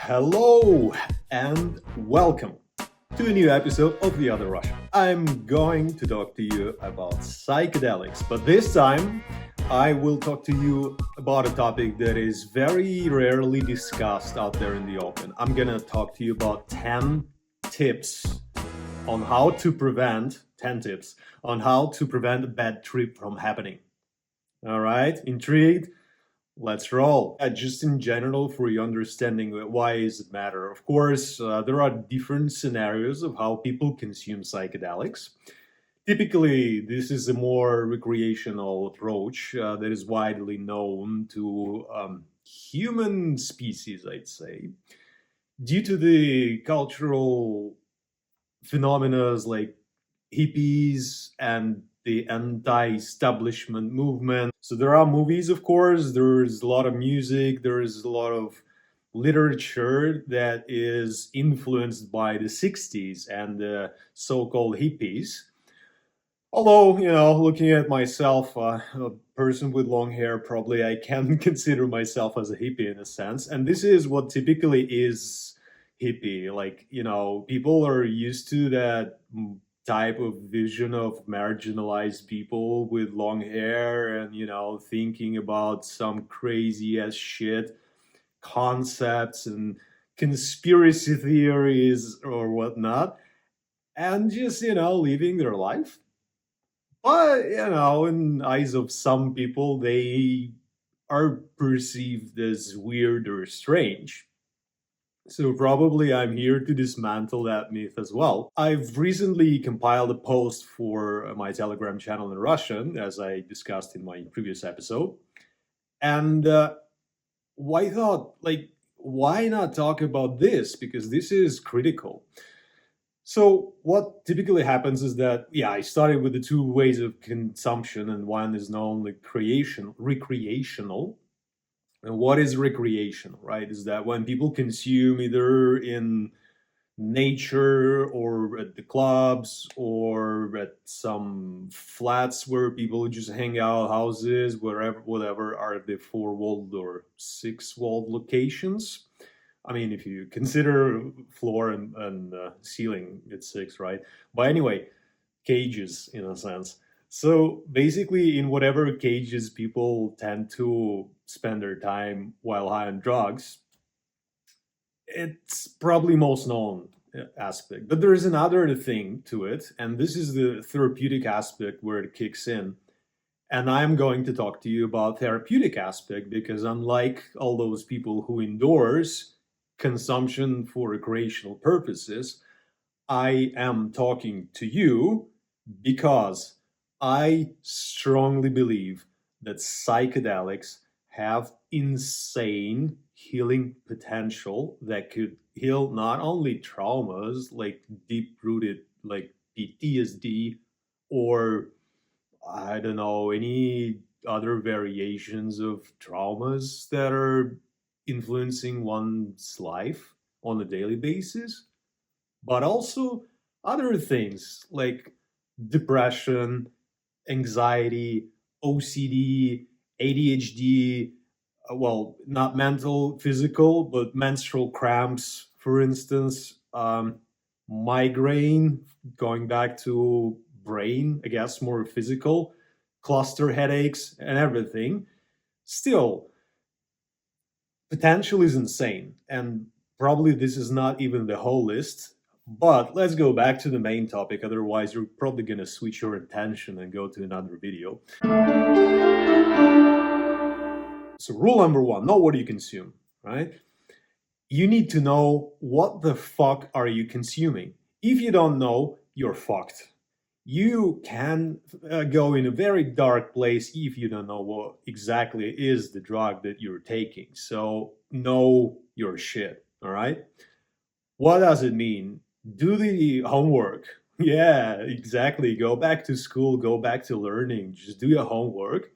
Hello and welcome to a new episode of The Other Russian. I'm going to talk to you about psychedelics, but this time I will talk to you about a topic that is very rarely discussed out there in the open. I'm gonna talk to you about 10 tips on how to prevent 10 tips on how to prevent a bad trip from happening. All right, intrigued? Let's roll. Just in general, for your understanding, why does it matter? Of course, there are different scenarios of how people consume psychedelics. Typically, this is a more recreational approach that is widely known to human species, I'd say, due to the cultural phenomena like hippies and the anti-establishment movement. So there are movies, of course, there's a lot of music, there's a lot of literature that is influenced by the 60s and the so-called hippies. Although, looking at myself, a person with long hair, probably I can consider myself as a hippie in a sense. And this is what typically is hippie. Like, people are used to that type of vision of marginalized people with long hair and, thinking about some crazy as shit concepts and conspiracy theories or whatnot. And just, living their life. But, in eyes of some people, they are perceived as weird or strange. So probably I'm here to dismantle that myth as well. I've recently compiled a post for my Telegram channel in Russian, as I discussed in my previous episode. And I thought, why not talk about this? Because this is critical. So what typically happens is that, I started with the two ways of consumption, and one is known like recreational. And what is recreational, right? Is that when people consume either in nature or at the clubs or at some flats where people just hang out, houses, whatever are the 4-walled or 6-walled locations. I mean, if you consider floor and ceiling, it's 6, right? But anyway, cages in a sense. So basically, in whatever cages people tend to spend their time while high on drugs, it's probably most known aspect. But there is another thing to it, and this is the therapeutic aspect where it kicks in. And I'm going to talk to you about therapeutic aspect because unlike all those people who endorse consumption for recreational purposes, I am talking to you because I strongly believe that psychedelics have insane healing potential that could heal not only traumas like deep rooted like PTSD or I don't know any other variations of traumas that are influencing one's life on a daily basis, but also other things like depression, anxiety, OCD, ADHD, well, not mental, physical, but menstrual cramps, for instance, migraine, going back to brain, I guess more physical, cluster headaches, and everything. Still, potential is insane. And probably this is not even the whole list. But let's go back to the main topic. Otherwise, you're probably going to switch your attention and go to another video. So, rule number one, know what you consume, right? You need to know what the fuck are you consuming. If you don't know, you're fucked. You can go in a very dark place if you don't know what exactly is the drug that you're taking. So know your shit, all right? What does it mean? Do the homework. Yeah, exactly. Go back to school, go back to learning. Just do your homework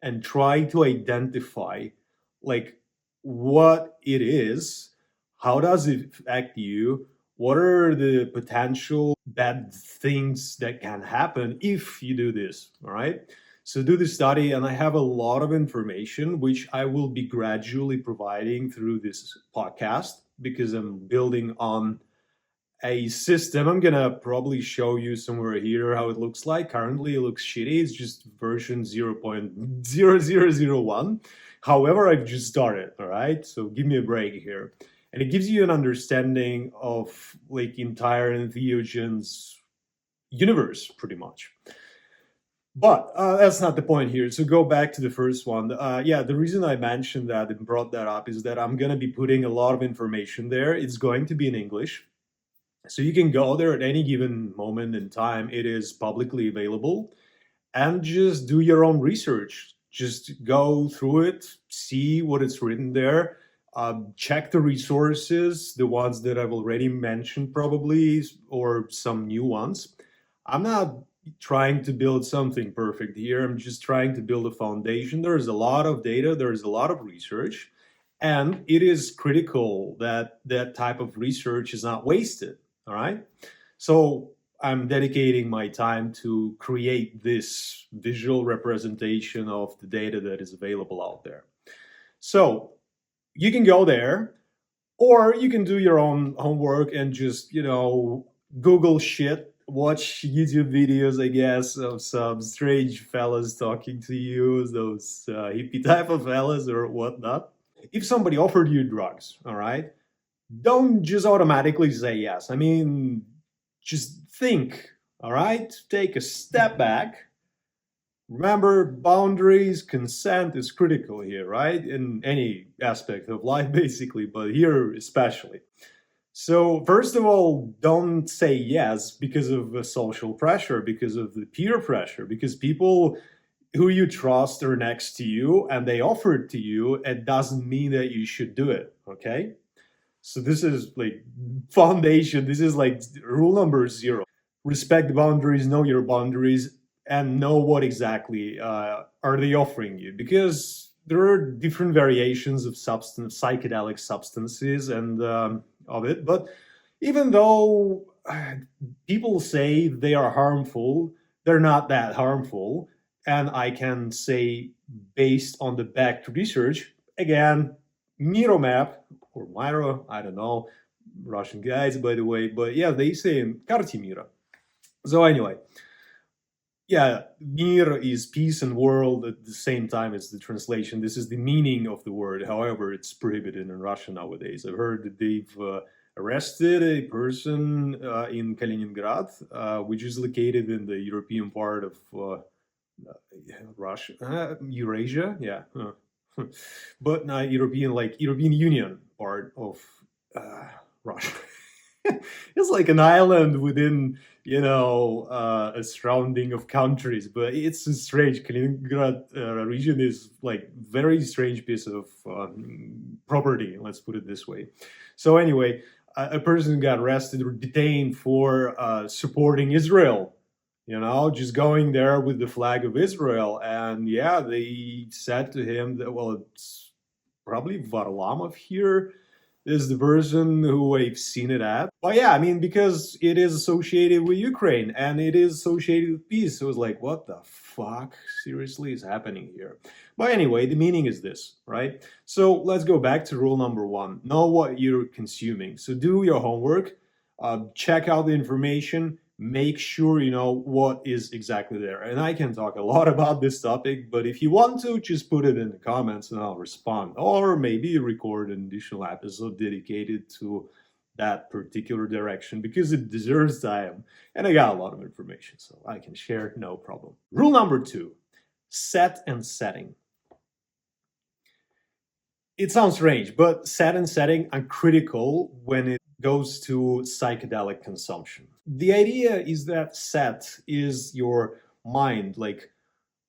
and try to identify like what it is, how does it affect you, what are the potential bad things that can happen if you do this, all right? So do the study, and I have a lot of information which I will be gradually providing through this podcast. because I'm building on a system. I'm gonna probably show you somewhere here how it looks like. Currently, it looks shitty. It's just version 0.0001. However, I've just started, all right? So give me a break here. And it gives you an understanding of like entire entheogens universe, pretty much. But that's not the point here. So go back to the first one. Yeah, the reason I mentioned that and brought that up is that I'm going to be putting a lot of information there. It's going to be in English. So you can go there at any given moment in time. It is publicly available and just do your own research. Just go through it, see what it's written there, check the resources, the ones that I've already mentioned, probably, or some new ones. I'm not trying to build something perfect here. I'm just trying to build a foundation. There's a lot of data, there's a lot of research, and it is critical that that type of research is not wasted. All right. So I'm dedicating my time to create this visual representation of the data that is available out there. So you can go there, or you can do your own homework and just, Google shit, watch YouTube videos, I guess, of some strange fellas talking to you, those hippie type of fellas or whatnot. If somebody offered you drugs, all right, don't just automatically say yes. I mean, just think, all right? Take a step back. Remember, boundaries, consent is critical here, right? In any aspect of life, basically, but here especially. So, first of all, don't say yes because of the social pressure, because of the peer pressure, because people who you trust are next to you and they offer it to you, it doesn't mean that you should do it, okay? So this is like foundation. This is like rule number 0. Respect the boundaries, know your boundaries, and know what exactly are they offering you. Because there are different variations of psychedelic substances and of it. But even though people say they are harmful, they're not that harmful. And I can say, based on the backed research, again, Miromap or Myra, I don't know, Russian guys, by the way, but yeah, they say Karti Mira. So anyway, yeah, Mir is peace and world at the same time as the translation. This is the meaning of the word. However, it's prohibited in Russia nowadays. I've heard that they've arrested a person in Kaliningrad, which is located in the European part of Russia, Eurasia, yeah. But not European, like European Union part of Russia. It's like an island within, a surrounding of countries, but it's a strange. Kaliningrad region is like very strange piece of property. Let's put it this way. So anyway, a person got arrested or detained for supporting Israel. Just going there with the flag of Israel, and yeah, they said to him that, well, it's probably Varlamov here is the person who I've seen it at. But yeah, I mean, because it is associated with Ukraine and it is associated with peace. So it was like, what the fuck seriously is happening here? But anyway, the meaning is this, right? So let's go back to rule number 1. Know what you're consuming. So do your homework, check out the information, make sure you know what is exactly there. And I can talk a lot about this topic, but if you want to, just put it in the comments and I'll respond. Or maybe record an additional episode dedicated to that particular direction because it deserves time. And I got a lot of information, so I can share, no problem. Rule number 2, set and setting. It sounds strange, but set and setting are critical when it goes to psychedelic consumption. The idea is that set is your mind, like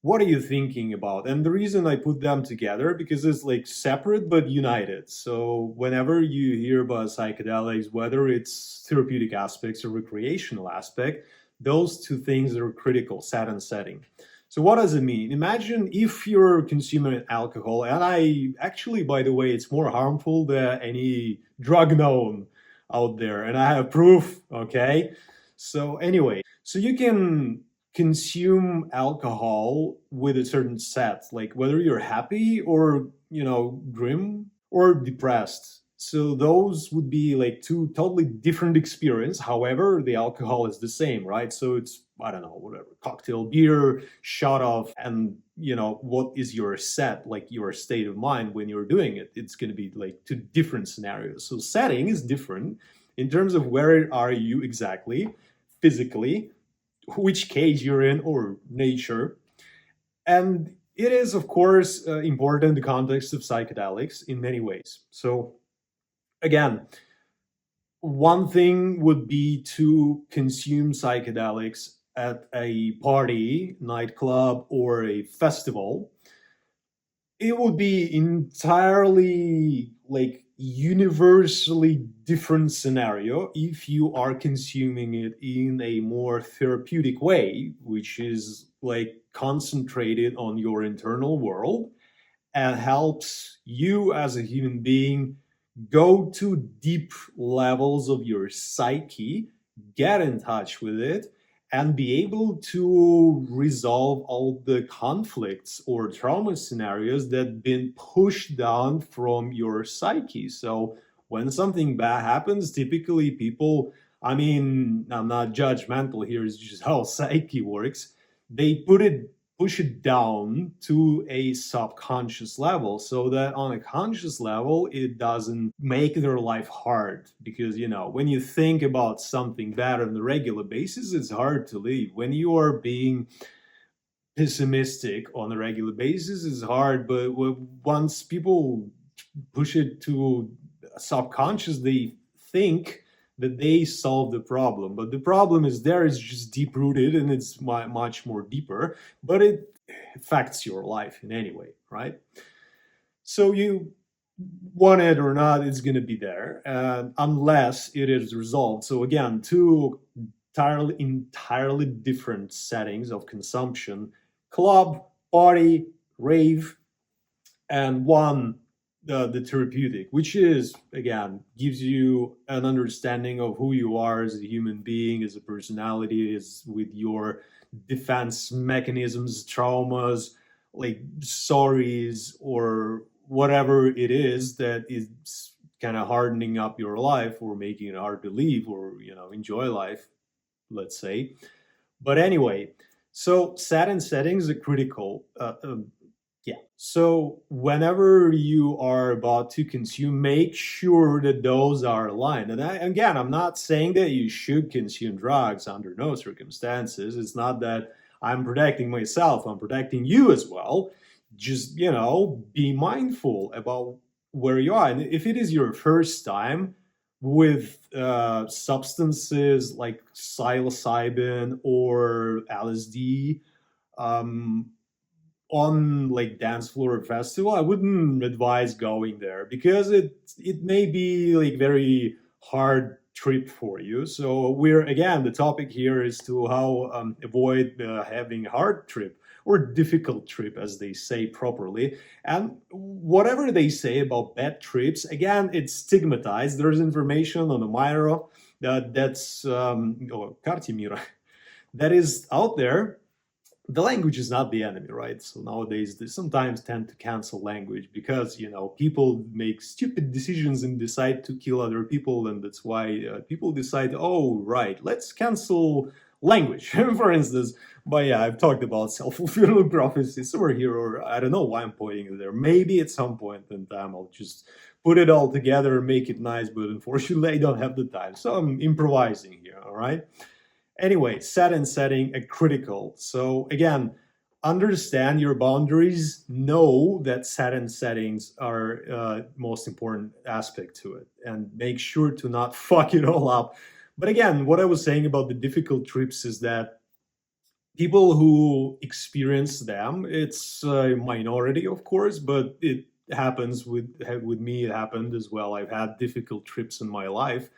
what are you thinking about? And the reason I put them together because it's like separate but united. So whenever you hear about psychedelics, whether it's therapeutic aspects or recreational aspect, those two things are critical, set and setting. So what does it mean? Imagine if you're consuming alcohol, and I actually, by the way, it's more harmful than any drug known out there, and I have proof, okay? So anyway, so you can consume alcohol with a certain set, like whether you're happy or, grim or depressed. So those would be like two totally different experience. However, the alcohol is the same, right? So it's, I don't know, whatever, cocktail, beer, shot off, and what is your set, like your state of mind when you're doing it? It's going to be like two different scenarios. So setting is different in terms of where are you exactly physically, which cage you're in, or nature. And it is, of course, important in the context of psychedelics in many ways. So again, one thing would be to consume psychedelics at a party, nightclub, or a festival. It would be entirely like universally different scenario if you are consuming it in a more therapeutic way, which is like concentrated on your internal world and helps you as a human being go to deep levels of your psyche, get in touch with it, and be able to resolve all the conflicts or trauma scenarios that have been pushed down from your psyche. So when something bad happens, typically people, I mean, I'm not judgmental here, it's just how psyche works. They push it down to a subconscious level so that on a conscious level it doesn't make their life hard, because when you think about something bad on a regular basis, it's hard to leave. When you are being pessimistic on a regular basis, it's hard, but once people push it to subconscious, they think that they solve the problem, but the problem is there, is just deep rooted, and it's much more deeper, but it affects your life in any way, right? So you want it or not, it's going to be there, unless it is resolved. So again, two entirely different settings of consumption: club, party, rave, and one, the therapeutic, which is again gives you an understanding of who you are as a human being, as a personality, is with your defense mechanisms, traumas, like stories, or whatever it is that is kind of hardening up your life or making it hard to live or enjoy life, let's say. But anyway, so set and settings are critical. Yeah. So whenever you are about to consume, make sure that those are aligned. And again, I'm not saying that you should consume drugs under no circumstances. It's not that I'm protecting myself, I'm protecting you as well. Just, be mindful about where you are. And if it is your first time with substances like psilocybin or LSD, um, on like dance floor or festival, I wouldn't advise going there, because it may be like very hard trip for you. So we're, again, the topic here is to how avoid having hard trip or difficult trip, as they say properly. And whatever they say about bad trips, again, it's stigmatized. There's information on the Miro that's or Karti Mira that is out there. The language is not the enemy, right? So nowadays they sometimes tend to cancel language because people make stupid decisions and decide to kill other people, and that's why people decide, oh right, let's cancel language, for instance. But yeah, I've talked about self-fulfilling prophecy somewhere here, or I don't know why I'm pointing it there. Maybe at some point in time I'll just put it all together and make it nice, but unfortunately I don't have the time, so I'm improvising here. All right. Anyway, set and setting are critical. So again, understand your boundaries, know that set and settings are most important aspect to it, and make sure to not fuck it all up. But again, what I was saying about the difficult trips is that people who experience them, it's a minority, of course, but it happens with me. It happened as well. I've had difficult trips in my life.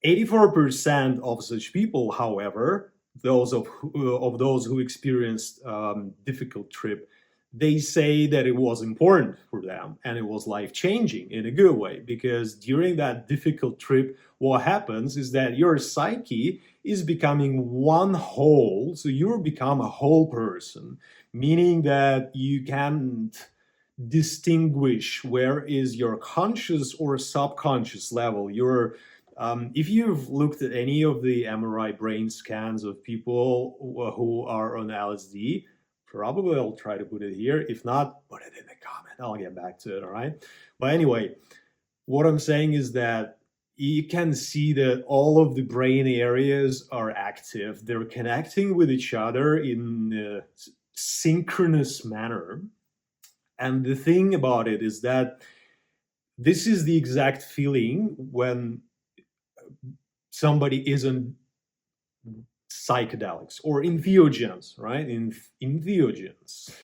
84% of such people, however, those who experienced difficult trip, they say that it was important for them and it was life changing in a good way, because during that difficult trip, what happens is that your psyche is becoming one whole. So you become a whole person, meaning that you can't distinguish where is your conscious or subconscious level. Your If you've looked at any of the MRI brain scans of people who are on LSD, probably I'll try to put it here. If not, put it in the comment. I'll get back to it. All right. But anyway, what I'm saying is that you can see that all of the brain areas are active. They're connecting with each other in a synchronous manner. And the thing about it is that this is the exact feeling when somebody is on psychedelics or entheogens, right? Entheogens.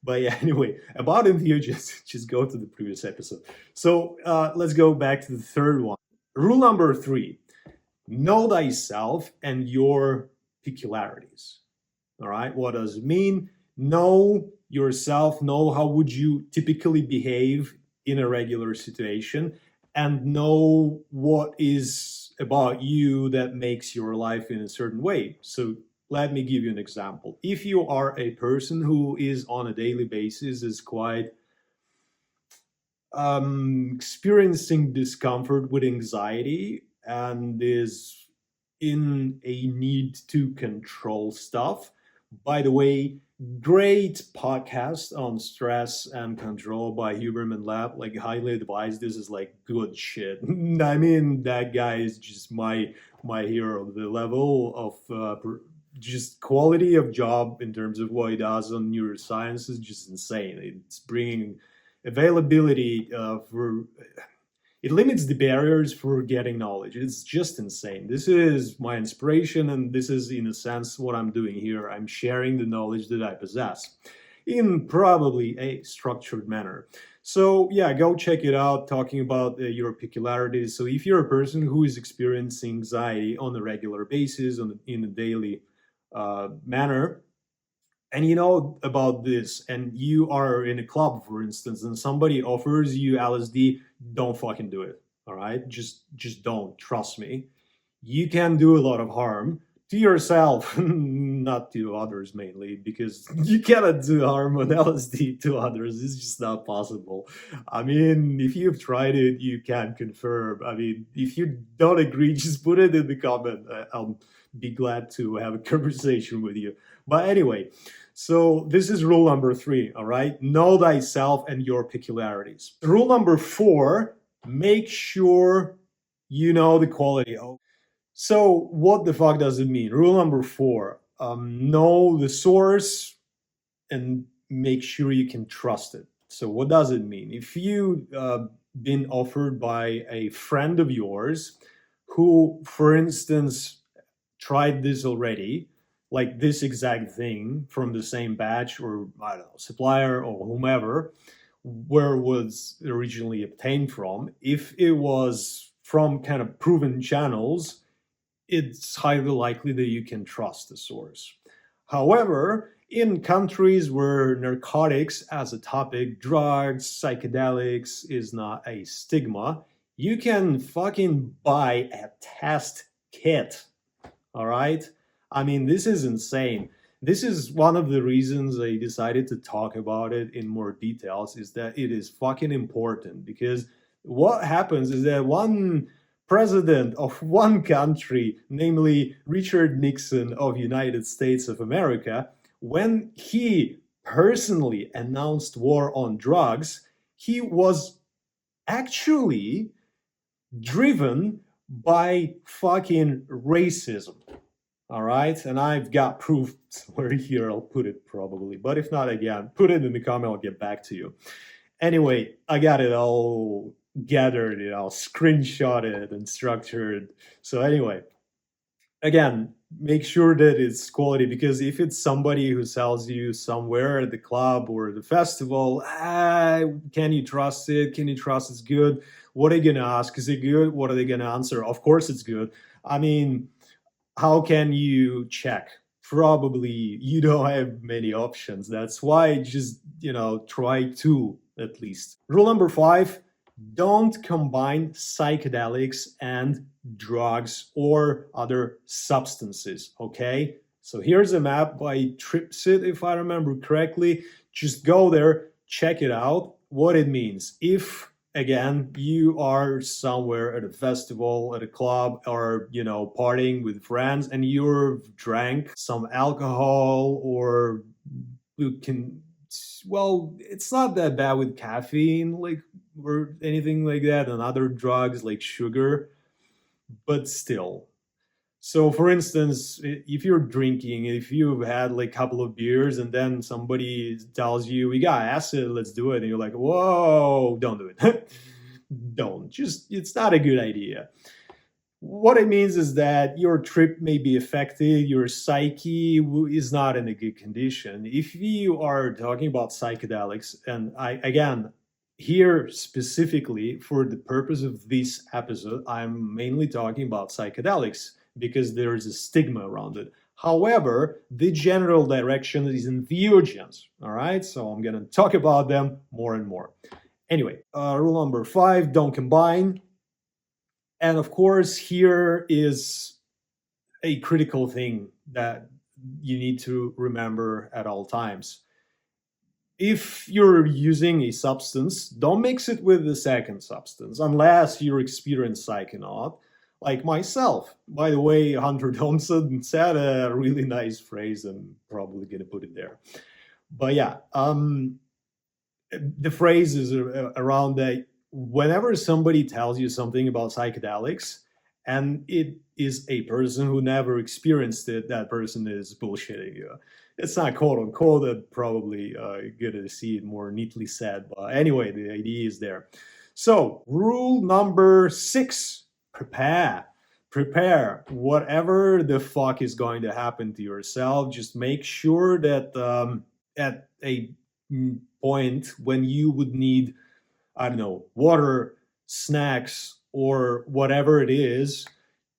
But yeah, anyway, about entheogens, just go to the previous episode. So let's go back to the third one. Rule number 3, know thyself and your peculiarities. All right, what does it mean? Know yourself, know how would you typically behave in a regular situation, and know what is about you that makes your life in a certain way. So let me give you an example. If you are a person who is on a daily basis is quite experiencing discomfort with anxiety and is in a need to control stuff, by the way, great podcast on stress and control by Huberman Lab. Like, highly advised. This is like good shit. I mean, that guy is just my hero. The level of just quality of job in terms of what he does on neuroscience is just insane. It's bringing availability for it limits the barriers for getting knowledge. It's just insane. This is my inspiration, and this is, in a sense, what I'm doing here. I'm sharing the knowledge that I possess in probably a structured manner. So yeah, go check it out, talking about your peculiarities. So if you're a person who is experiencing anxiety on a regular basis, in a daily manner, and you know about this, and you are in a club, for instance, and somebody offers you LSD, don't fucking do it. All right, just don't. Trust me, you can do a lot of harm to yourself, not to others mainly, because you cannot do harm on LSD to others. It's just not possible. I mean, if you've tried it, you can confirm. I mean, if you don't agree, just put it in the comment. I'll be glad to have a conversation with you. But anyway, so this is rule number 3, all right? Know thyself and your peculiarities. Rule number 4, make sure you know the quality. So what the fuck does it mean? Rule number 4, know the source and make sure you can trust it. So what does it mean? If you been offered by a friend of yours who, for instance, tried this already, like this exact thing from the same batch, or I don't know, supplier or whomever, where it was originally obtained from, if it was from kind of proven channels, it's highly likely that you can trust the source. However, in countries where narcotics as a topic, drugs, psychedelics is not a stigma, you can fucking buy a test kit. All right? I mean, this is insane. This is one of the reasons I decided to talk about it in more details, is that it is fucking important, because what happens is that one president of one country, namely Richard Nixon of United States of America, when he personally announced war on drugs, he was actually driven by fucking racism. All right, and I've got proof somewhere here. I'll put it probably, but if not, again, put it in the comment. I'll get back to you. Anyway, I got it all gathered, screenshotted and structured. So anyway, again, make sure that it's quality, because if it's somebody who sells you somewhere at the club or the festival, can you trust it? Can you trust it's good? What are you gonna ask? Is it good? What are they gonna answer? Of course it's good. I mean, how can you check? Probably you don't have many options. That's why just, try 2 at least. Rule number 5, don't combine psychedelics and drugs or other substances, okay? So here's a map by Tripsit, if I remember correctly. Just go there, check it out, what it means. If again you are somewhere at a festival, at a club, or partying with friends, and you've drank some alcohol, or you can, well, it's not that bad with caffeine, like, or anything like that, and other drugs like sugar, but still. So, for instance, if you're drinking, if you've had like a couple of beers, and then somebody tells you, "We got acid, let's do it," and you're like, "Whoa, don't do it." Don't. Just, it's not a good idea. What it means is that your trip may be affected, your psyche is not in a good condition. If you are talking about psychedelics, and I, again, here specifically for the purpose of this episode, I'm mainly talking about psychedelics because there is a stigma around it. However, the general direction is entheogens. All right, so I'm going to talk about them more and more. Anyway, rule number 5: don't combine. And of course, here is a critical thing that you need to remember at all times. If you're using a substance, don't mix it with the second substance unless you're experienced psychonaut, like myself. By the way, Hunter Thompson said a really nice phrase. I'm probably going to put it there. But yeah, the phrase is around that whenever somebody tells you something about psychedelics and it is a person who never experienced it, that person is bullshitting you. It's not quote unquote, I'd probably get to see it more neatly said. But anyway, the idea is there. So, rule number 6: prepare. Prepare. Whatever the fuck is going to happen to yourself, just make sure that at a point when you would need, I don't know, water, snacks, or whatever it is,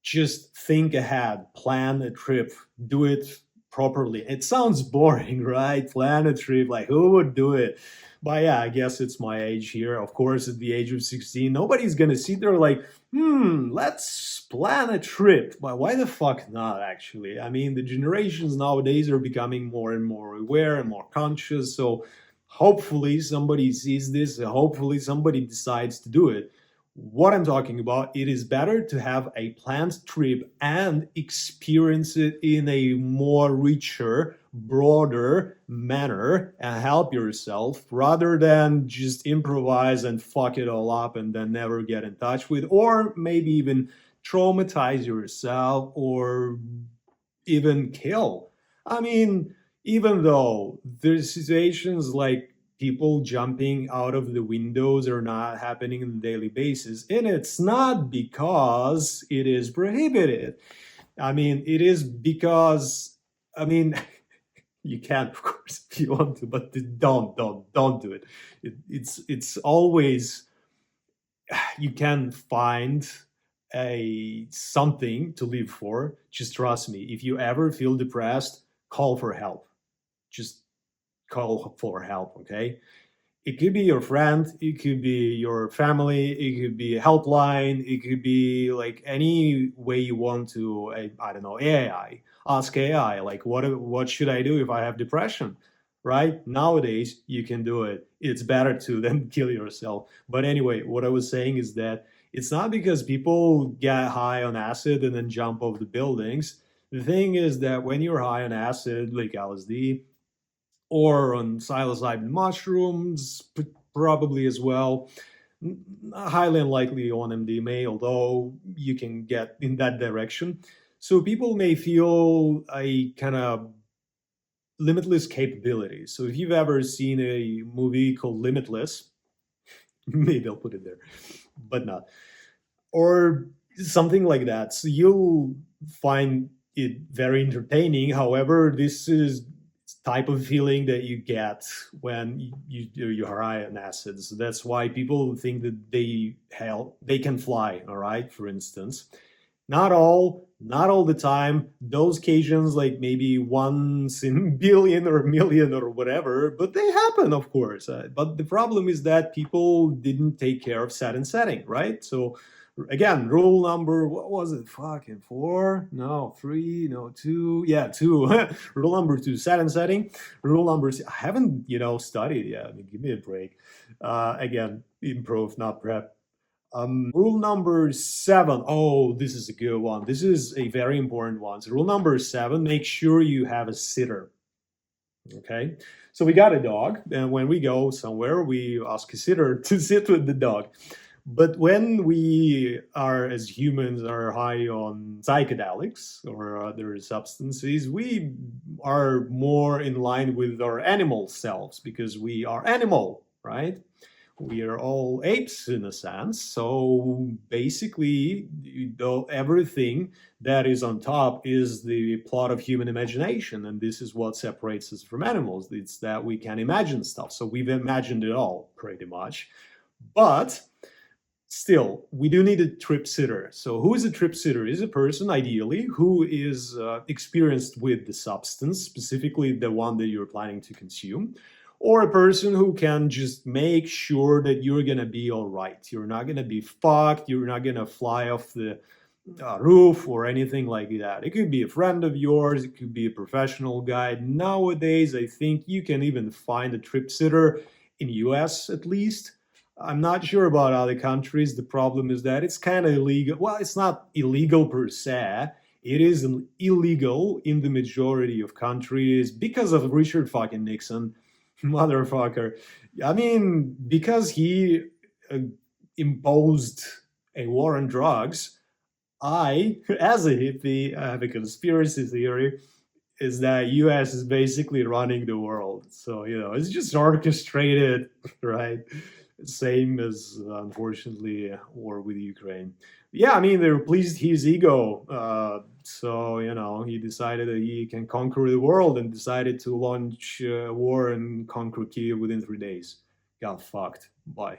just think ahead, plan a trip, do it properly. It sounds boring, right? Plan a trip, like who would do it? But yeah, I guess it's my age here. Of course, at the age of 16, nobody's gonna sit there like, let's plan a trip. But why the fuck not, actually? I mean, the generations nowadays are becoming more and more aware and more conscious. So hopefully somebody sees this, hopefully somebody decides to do it. What I'm talking about, it is better to have a planned trip and experience it in a more richer, broader manner and help yourself, rather than just improvise and fuck it all up and then never get in touch with, or maybe even traumatize yourself or even kill. I mean, even though there's situations like people jumping out of the windows are not happening on a daily basis, and it's not because it is prohibited. I mean, it is because, I mean, you can, of course, if you want to, but don't do it. It's always, you can find a something to live for. Just trust me. If you ever feel depressed, call for help. Just call for help, okay? It could be your friend, it could be your family, it could be a helpline, it could be like any way you want to. I don't know, AI. Ask AI, like, what should I do if I have depression? Right? Nowadays, you can do it. It's better to than kill yourself. But anyway, what I was saying is that it's not because people get high on acid and then jump off the buildings. The thing is that when you're high on acid, like LSD, or on psilocybin mushrooms, probably as well. Highly unlikely on MDMA, although you can get in that direction. So people may feel a kind of limitless capability. So if you've ever seen a movie called Limitless, maybe I'll put it there, but not. Or something like that. So you'll find it very entertaining. However, this is type of feeling that you get when you're high on acid. So that's why people think that they can fly. All right, for instance, not all the time. Those occasions, like maybe once in a billion or a million or whatever, but they happen, of course. But the problem is that people didn't take care of set and setting, right? So Again, rule number, what was it? Fucking four? No, three? No, two? Yeah, two. Rule number two, set and setting. Rule number I haven't, studied yet. I mean, give me a break. Again, improve, not prep. Rule number seven. Oh, this is a good one. This is a very important one. So, rule number seven, make sure you have a sitter. Okay. So, we got a dog, and when we go somewhere, we ask a sitter to sit with the dog. But when we are, as humans, are high on psychedelics or other substances, we are more in line with our animal selves because we are animal, right? We are all apes in a sense. So basically, everything that is on top is the plot of human imagination. And this is what separates us from animals. It's that we can imagine stuff. So we've imagined it all pretty much. But still, we do need a trip sitter. So, who is a trip sitter? Is a person, ideally, who is experienced with the substance, specifically the one that you're planning to consume, or a person who can just make sure that you're going to be all right. You're not going to be fucked. You're not going to fly off the roof or anything like that. It could be a friend of yours. It could be a professional guide. Nowadays, I think you can even find a trip sitter in US at least. I'm not sure about other countries. The problem is that it's kind of illegal. Well, it's not illegal per se. It is illegal in the majority of countries because of Richard fucking Nixon, motherfucker. I mean, because he uh, imposed a war on drugs, I, as a hippie, have a conspiracy theory is that US is basically running the world. So, it's just orchestrated, right? Same as, unfortunately, war with Ukraine. Yeah, I mean, they're pleased his ego. So, he decided that he can conquer the world and decided to launch a war and conquer Kiev within 3 days. Got fucked. Bye.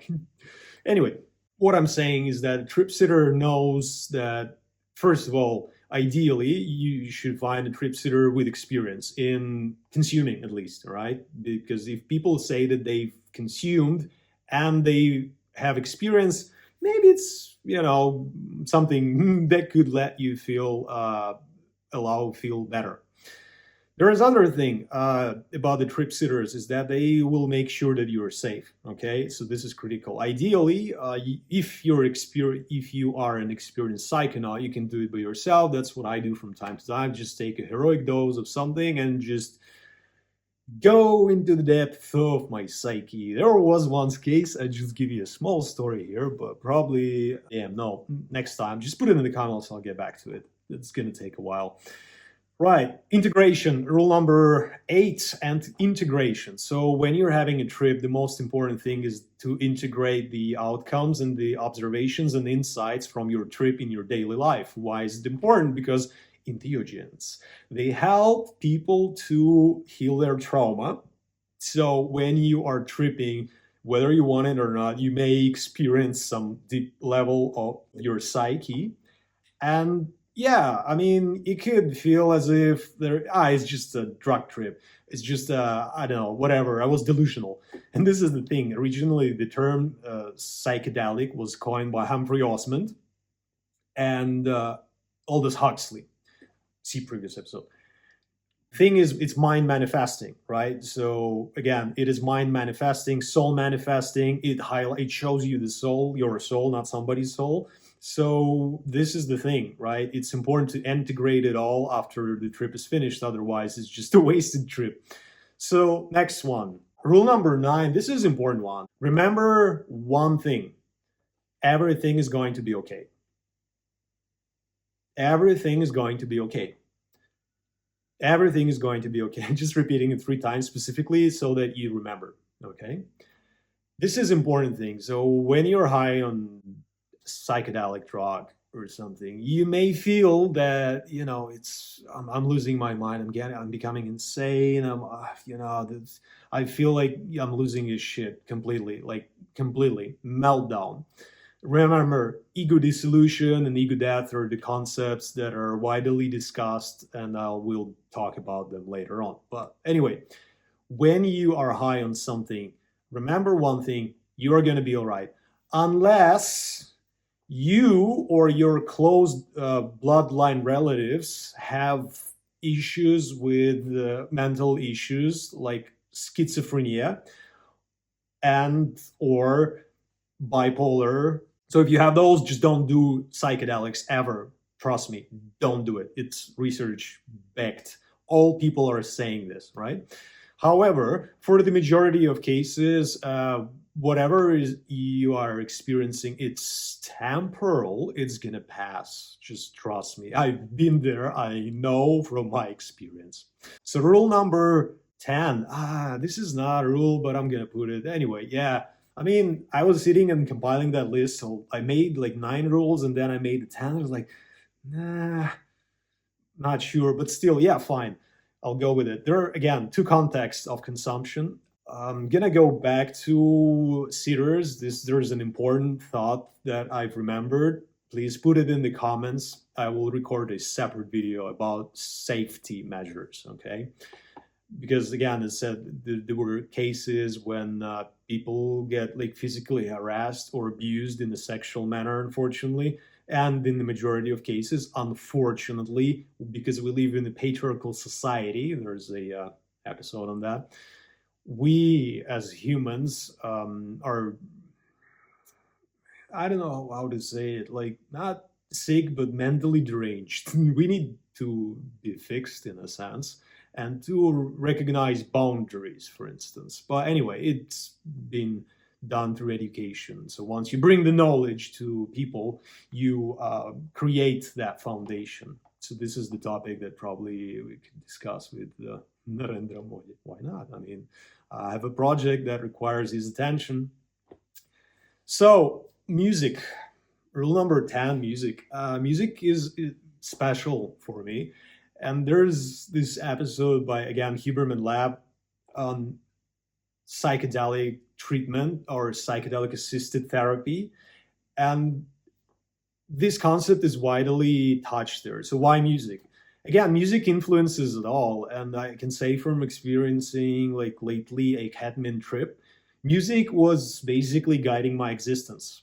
Anyway, what I'm saying is that a trip sitter knows that, first of all, ideally, you should find a trip sitter with experience in consuming, at least, right? Because if people say that they've consumed and they have experience, maybe it's, something that could let you feel better. There is other thing about the trip sitters is that they will make sure that you are safe. Okay, so this is critical. Ideally, if you are an experienced psychonaut, you can do it by yourself. That's what I do from time to time. Just take a heroic dose of something and just go into the depth of my psyche. There was once case, I just give you a small story here, but probably, yeah, no, next time. Just put it in the comments, I'll get back to it. It's gonna take a while. Right, integration, rule number 8, and integration. So when you're having a trip, the most important thing is to integrate the outcomes and the observations and insights from your trip in your daily life. Why is it important? Because entheogens, they help people to heal their trauma. So when you are tripping, whether you want it or not, you may experience some deep level of your psyche. And yeah, I mean, it could feel as if it's just a drug trip. It's just, I don't know, whatever. I was delusional. And this is the thing. Originally, the term psychedelic was coined by Humphrey Osmond and Aldous Huxley. See previous episode. Thing is, it's mind manifesting, right? So again, it is mind manifesting, soul manifesting. It shows you the soul, your soul, not somebody's soul. So this is the thing, right? It's important to integrate it all after the trip is finished. Otherwise, it's just a wasted trip. So next one, rule number 9. This is an important one. Remember one thing. Everything is going to be okay. Everything is going to be okay. Everything is going to be okay. Just repeating it 3 times specifically so that you remember, okay? This is important thing. So when you're high on psychedelic drug or something, you may feel that I'm losing my mind. I'm becoming insane. I feel like I'm losing his shit completely, like completely meltdown. Remember, ego dissolution and ego death are the concepts that are widely discussed, and we'll talk about them later on. But anyway, when you are high on something, remember one thing: you are going to be all right, unless you or your close bloodline relatives have issues with mental issues like schizophrenia and or bipolar. So if you have those, just don't do psychedelics ever. Trust me, don't do it. It's research backed. All people are saying this, right? However, for the majority of cases, whatever is you are experiencing, it's temporal. It's gonna pass. Just trust me. I've been there. I know from my experience. So rule number 10. This is not a rule, but I'm gonna put it anyway. Yeah. I mean, I was sitting and compiling that list, so I made like 9 rules, and then I made the 10. I was like, nah, not sure, but still, yeah, fine. I'll go with it. There are, again, two contexts of consumption. I'm gonna go back to sitters. There's an important thought that I've remembered. Please put it in the comments. I will record a separate video about safety measures, okay? Because again, as said, there were cases when people get like physically harassed or abused in a sexual manner, unfortunately. And in the majority of cases, unfortunately, because we live in a patriarchal society, there's a episode on that. We as humans are, I don't know how to say it, like not sick, but mentally deranged. We need to be fixed in a sense and to recognize boundaries, for instance. But anyway, it's been done through education. So once you bring the knowledge to people, you create that foundation. So this is the topic that probably we can discuss with Narendra Modi. Why not? I mean, I have a project that requires his attention. So music, rule number 10, music. Music is special for me. And there's this episode by, again, Huberman Lab on psychedelic treatment or psychedelic assisted therapy. And this concept is widely touched there. So why music? Again, music influences it all. And I can say from experiencing like lately a ketamine trip, music was basically guiding my existence.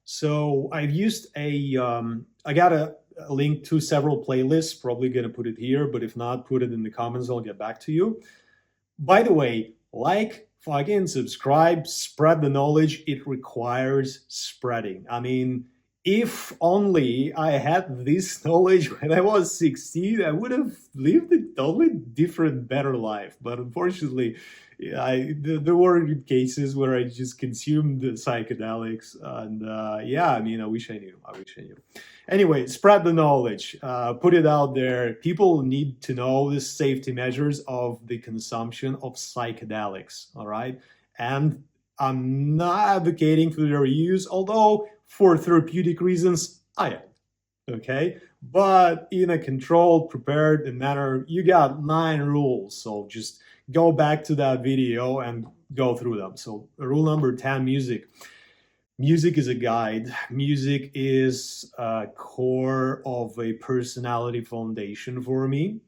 So I've used I got a link to several playlists, probably going to put it here, but if not, put it in the comments, I'll get back to you. By the way, like, fucking subscribe, spread the knowledge. It requires spreading. I mean, if only I had this knowledge when I was 16, I would have lived a totally different, better life. But unfortunately, there were cases where I just consumed the psychedelics, and yeah, I mean, I wish I knew. I wish I knew. Anyway, spread the knowledge, put it out there. People need to know the safety measures of the consumption of psychedelics, all right? And I'm not advocating for their use, although for therapeutic reasons, I am, okay? But in a controlled, prepared manner, you got 9 rules, so just go back to that video and go through them. So rule number 10, music. Music is a guide. Music is a core of a personality foundation for me.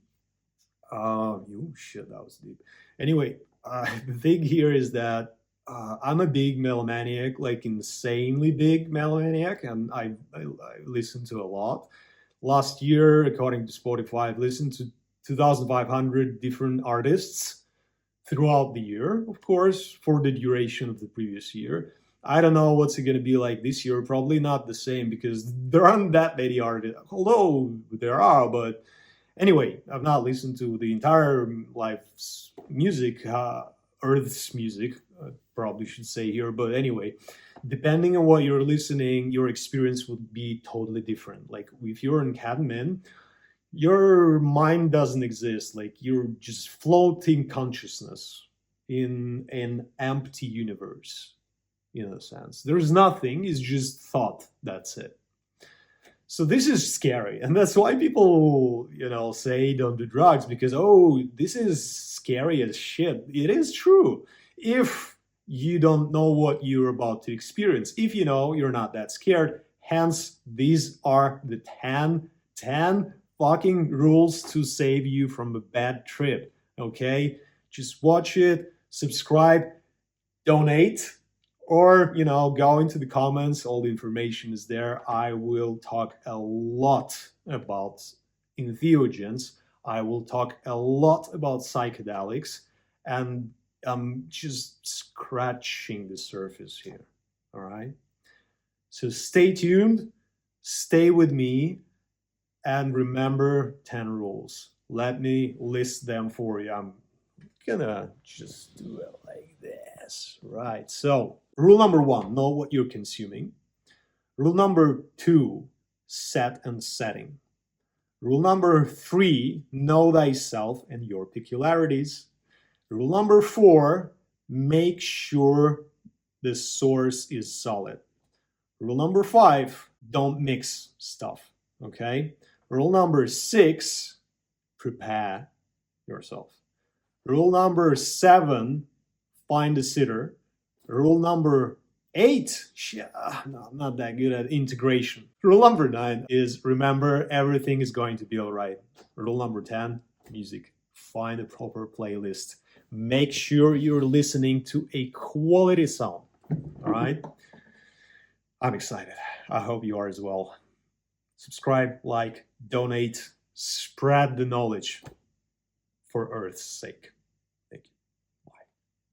Shit, that was deep. Anyway, the thing here is that I'm a big melomaniac, like insanely big melomaniac, and I listen to a lot. Last year, according to Spotify, I've listened to 2,500 different artists throughout the year, of course, for the duration of the previous year. I don't know what's it going to be like this year. Probably not the same because there aren't that many artists, although there are. But anyway, I've not listened to the entire life's music, Earth's music, probably should say here. But anyway, depending on what you're listening, your experience would be totally different. Like if you're in ketamine, your mind doesn't exist. Like you're just floating consciousness in an empty universe. In a sense, there's nothing, it's just thought. That's it. So this is scary, and that's why people, say don't do drugs, because this is scary as shit. It is true if you don't know what you're about to experience. If you know, you're not that scared. Hence, these are the 10 fucking rules to save you from a bad trip. Okay, just watch it, subscribe, donate. Or, go into the comments. All the information is there. I will talk a lot about entheogens. I will talk a lot about psychedelics. And I'm just scratching the surface here. All right. So stay tuned, stay with me, and remember 10 rules. Let me list them for you. I'm gonna just do it like this. Right. So, rule number 1, know what you're consuming. Rule number 2, set and setting. Rule number 3, know thyself and your peculiarities. Rule number 4, make sure the source is solid. Rule number 5, don't mix stuff, okay? Rule number 6, prepare yourself. Rule number 7, find a sitter. Rule number 8, no, I'm not that good at integration. Rule number 9 is remember everything is going to be all right. Rule number 10, music. Find a proper playlist. Make sure you're listening to a quality sound, all right? I'm excited. I hope you are as well. Subscribe, like, donate, spread the knowledge for Earth's sake.